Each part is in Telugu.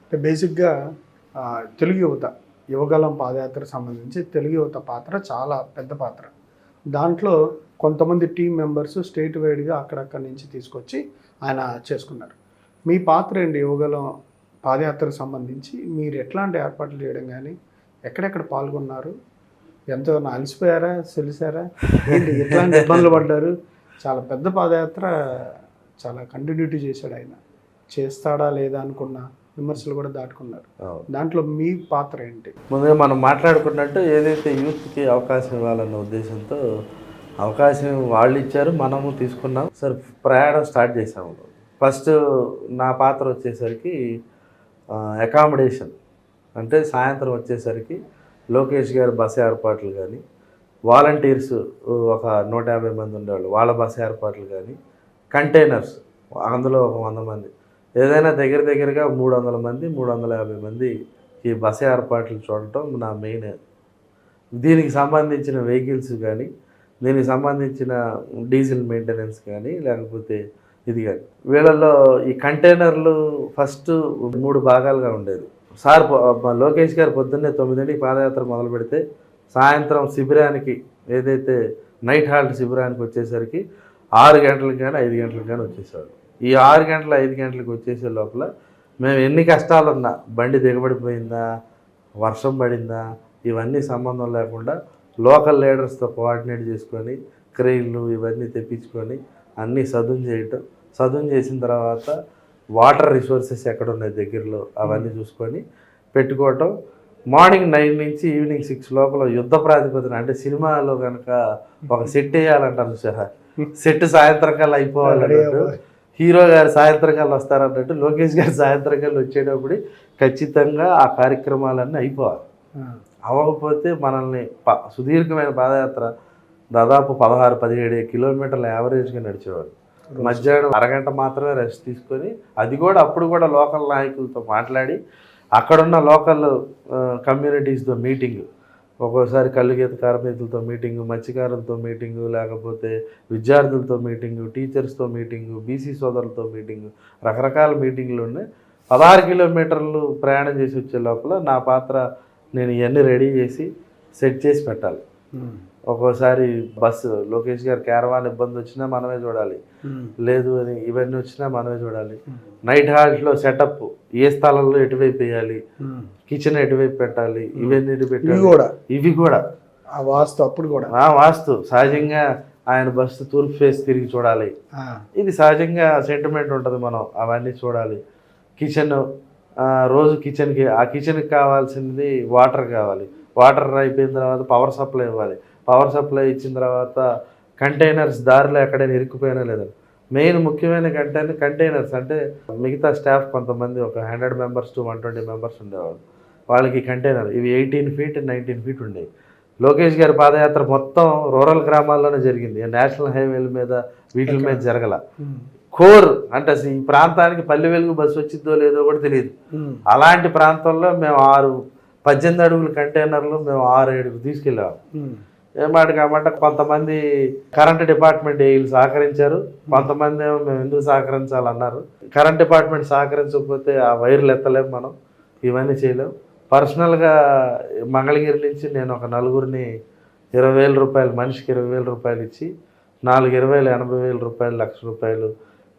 అంటే బేసిక్‌గా తెలుగు యువత, యువగళం పాదయాత్రకు సంబంధించి తెలుగు యువత పాత్ర చాలా పెద్ద పాత్ర. దాంట్లో కొంతమంది టీమ్ మెంబర్స్ స్టేట్ వైడ్‌గా అక్కడక్కడి నుంచి తీసుకొచ్చి ఆయన చేసుకున్నారు. మీ పాత్ర ఏంటి యువగళం పాదయాత్రకు సంబంధించి? మీరు ఎట్లాంటి ఏర్పాట్లు చేయడం గానీ, ఎక్కడెక్కడ పాల్గొన్నారు? ఎంతేమన్నా అలసిపోయారా? సొలిసారా? ఏంటి ఎట్లాంటి ఇబ్బందులు పడ్డారు? చాలా పెద్ద పాదయాత్ర, చాలా కంటిన్యూటీ చేశాడు ఆయన. చేస్తాడా లేదా అనుకున్న విమర్శలు కూడా దాటుకున్నారు. దాంట్లో మీ పాత్ర ఏంటి? ముందుగా మనం మాట్లాడుకున్నట్టు ఏదైతే యూత్కి అవకాశం ఇవ్వాలన్న ఉద్దేశంతో అవకాశం వాళ్ళు ఇచ్చారు, మనము తీసుకున్నాం. సరే ప్రయాణం స్టార్ట్ చేసాము. ఫస్ట్ నా పాత్ర వచ్చేసరికి అకామిడేషన్, అంటే సాయంత్రం వచ్చేసరికి లోకేష్ గారి బస్సు ఏర్పాట్లు కానీ, వాలంటీర్స్ ఒక 150 మంది ఉండేవాళ్ళు, వాళ్ళ బస్సు ఏర్పాట్లు కానీ, కంటైనర్స్ అందులో ఒక 100 మంది, ఏదైనా దగ్గరగా 300 మంది 350 మంది ఈ బస్సు ఏర్పాట్లు చూడటం నా మెయిన్. దీనికి సంబంధించిన వెహికల్స్ కానీ, దీనికి సంబంధించిన డీజిల్ మెయింటెనెన్స్ కానీ, లేకపోతే ఇది కానీ, వీళ్ళల్లో ఈ కంటైనర్లు ఫస్ట్ 3 భాగాలుగా ఉండేది. సార్ లోకేష్ గారు పొద్దున్నే 9ంటికి పాదయాత్ర మొదలు పెడితే సాయంత్రం శిబిరానికి, ఏదైతే నైట్ హాల్ట్ శిబిరానికి వచ్చేసరికి 6 గంటలకు కానీ 5 గంటలకు కానీ వచ్చేసాడు. ఈ 6 గంటలు 5 గంటలకు వచ్చేసే లోపల మేము ఎన్ని కష్టాలున్నా, బండి దిగబడిపోయిందా, వర్షం పడిందా, ఇవన్నీ సంబంధం లేకుండా లోకల్ లీడర్స్తో కోఆర్డినేట్ చేసుకొని క్రెయిన్లు ఇవన్నీ తెప్పించుకొని అన్నీ సదును చేసిన తర్వాత వాటర్ రిసోర్సెస్ ఎక్కడ ఉన్నాయి దగ్గరలో అవన్నీ చూసుకొని పెట్టుకోవటం. మార్నింగ్ 9 నుంచి ఈవినింగ్ 6 లోపల యుద్ధ ప్రాతిపదికన, అంటే సినిమాలో కనుక ఒక సెట్ వేయాలంటారు సార్, సెట్ సాయంత్రం కల్లా అయిపోవాలన్నట్టు, హీరో గారు సాయంత్రం కల్లా వస్తారన్నట్టు లోకేష్ గారు సాయంత్రం కల్లా వచ్చేటప్పుడు ఖచ్చితంగా ఆ కార్యక్రమాలన్నీ అయిపోవాలి. అవ్వకపోతే మనల్ని సుదీర్ఘమైన పాదయాత్ర దాదాపు 16-17 కిలోమీటర్ల యావరేజ్గా నడిచేవాడు. మధ్యాహ్నం అరగంట మాత్రమే రెస్ట్ తీసుకొని, అది కూడా అప్పుడు కూడా లోకల్ నాయకులతో మాట్లాడి, అక్కడున్న లోకల్ కమ్యూనిటీస్తో మీటింగు, ఒక్కోసారి కల్లుగీత కార్మికులతో మీటింగు, మత్స్యకారులతో మీటింగు, లేకపోతే విద్యార్థులతో మీటింగు, టీచర్స్తో మీటింగు, బీసీ సోదరులతో మీటింగు, రకరకాల మీటింగులు ఉన్నాయి. 16 కిలోమీటర్లు ప్రయాణం చేసి వచ్చే లోపల నా పాత్ర, నేను ఇవన్నీ రెడీ చేసి సెట్ చేసి పెట్టాలి. ఒక్కోసారి బస్సు లోకేష్ గారు క్యారవాన్ ఇబ్బంది వచ్చినా మనమే చూడాలి, లేదు అని ఇవన్నీ వచ్చినా మనమే చూడాలి. నైట్ హాల్ట్లో సెటప్ ఏ స్థలంలో ఎటువైపు వేయాలి, కిచెన్ ఎటువైపు పెట్టాలి, ఇవన్నీ పెట్టాలి. ఇవి కూడా వాస్తు, అప్పుడు కూడా వాస్తు సహజంగా ఆయన బస్సు తూర్పు ఫేస్ తిరిగి చూడాలి. ఇది సహజంగా సెంటిమెంట్ ఉంటుంది, మనం అవన్నీ చూడాలి. కిచెన్ రోజు కిచెన్కి, ఆ కిచెన్కి కావాల్సింది వాటర్ కావాలి, వాటర్ అయిపోయిన తర్వాత పవర్ సప్లై ఇవ్వాలి, పవర్ సప్లై ఇచ్చిన తర్వాత కంటైనర్స్ దారిలో ఎక్కడైనా ఇరుక్కుపోయినా లేదా, మెయిన్ ముఖ్యమైన కంటైనర్స్ అంటే మిగతా స్టాఫ్ కొంతమంది ఒక 100 మెంబర్స్ to 120 మెంబర్స్ ఉండేవాళ్ళు, వాళ్ళకి కంటైనర్ ఇవి 18 feet 19 feet ఉండేవి. లోకేష్ గారి పాదయాత్ర మొత్తం రూరల్ గ్రామాల్లోనే జరిగింది, నేషనల్ హైవేల మీద వీటి మీద జరగల. కోర్ అంటే ఈ ప్రాంతానికి పల్లె వెలుగు బస్సు వచ్చిందో లేదో కూడా తెలియదు. అలాంటి ప్రాంతంలో మేము 18 అడుగుల కంటైనర్లు మేము 6-7 తీసుకెళ్ళాము. ఏమాట కాబట్టి కొంతమంది కరెంట్ డిపార్ట్మెంట్ వీళ్ళు సహకరించారు, కొంతమంది ఏమో మేము ఎందుకు సహకరించాలన్నారు. కరెంట్ డిపార్ట్మెంట్ సహకరించకపోతే ఆ వైర్లు ఎత్తలేము, మనం ఇవన్నీ చేయలేము. పర్సనల్గా మంగళగిరి నుంచి నేను ఒక 4గురిని 20,000 రూపాయలు, మనిషికి 20,000 రూపాయలు ఇచ్చి 4-20,000 80,000 రూపాయలు, ₹1,00,000,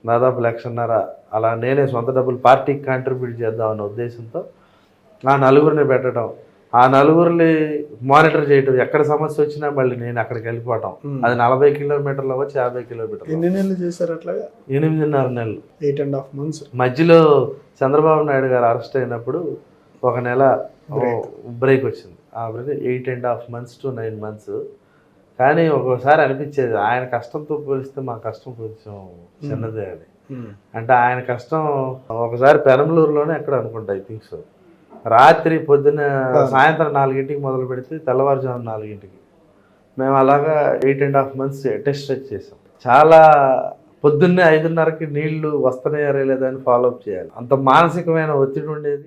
దాదాపు 1,50,000 అలా నేనే సొంత డబ్బులు పార్టీకి కాంట్రిబ్యూట్ చేద్దామన్న ఉద్దేశంతో ఆ 4గురిని పెట్టడం, ఆ 4గురిని మానిటర్ చేయటం, ఎక్కడ సమస్య వచ్చినా మళ్ళీ నేను అక్కడికి వెళ్ళిపోవటం. అది 40 కిలోమీటర్లు అవ్వచ్చు, 50 కిలోమీటర్లు. ఎన్ని నెలలు చేశారు అట్లాగా? 8.5 నెలలు, 8.5 months. మధ్యలో చంద్రబాబు నాయుడు గారు అరెస్ట్ అయినప్పుడు 1 నెల బ్రేక్ వచ్చింది. ఆ బ్రేక్ 8.5 months to 9 months. కానీ ఒక్కోసారి అనిపించేది ఆయన కష్టంతో పోలిస్తే మా కష్టం కొంచెం చిన్నదే అని. అంటే ఆయన కష్టం ఒకసారి పెరంబలూరులోనే ఎక్కడ అనుకుంటా, ఐ థింక్ సో, రాత్రి పొద్దున్న సాయంత్రం 4ంటికి మొదలు పెడితే తెల్లవారుజాము 4ంటికి మేము అలాగా 8.5 months టెస్ట్ చేసాం. చాలా పొద్దున్నే 5:30కి నీళ్లు వస్తున్నాయా లేదా అని ఫాలోఅప్ చేయాలి, అంత మానసికమైన ఒత్తిడి ఉండేది.